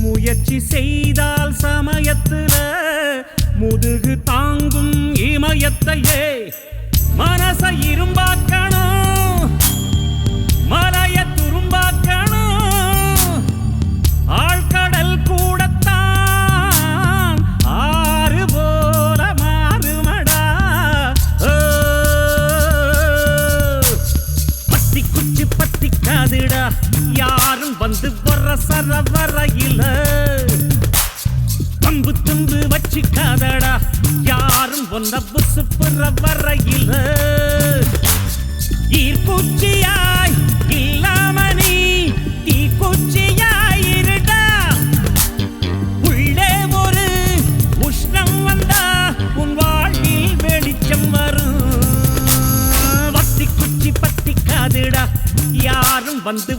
முயற்சி செய்தால் சமயத்துல முதுகு தாங்கும் இமயத்தையே மனச இரும்பாக்கணும் மலைய துரும்பாக்கணும் ஆழ்கடல் கூடத்தான் ஆறு போல மாறுமடா பத்தி குச்சி பத்தி காதுடா யாரும் வந்து வர சரவரையில தம்பு தும்பு வச்சுக்காதடா யாரும் ஒன்ன புசு புற வரையில ஈர்க்குச்சியாய் இல்லாம நீ தீக்குச்சியாய் இருடா உள்ளே ஒரு உஷ்ணம் வந்தா உன் வாழ்வில் வெளிச்சம் வரும் வத்தி குச்சி பத்தி காதுடா யாரும் வந்து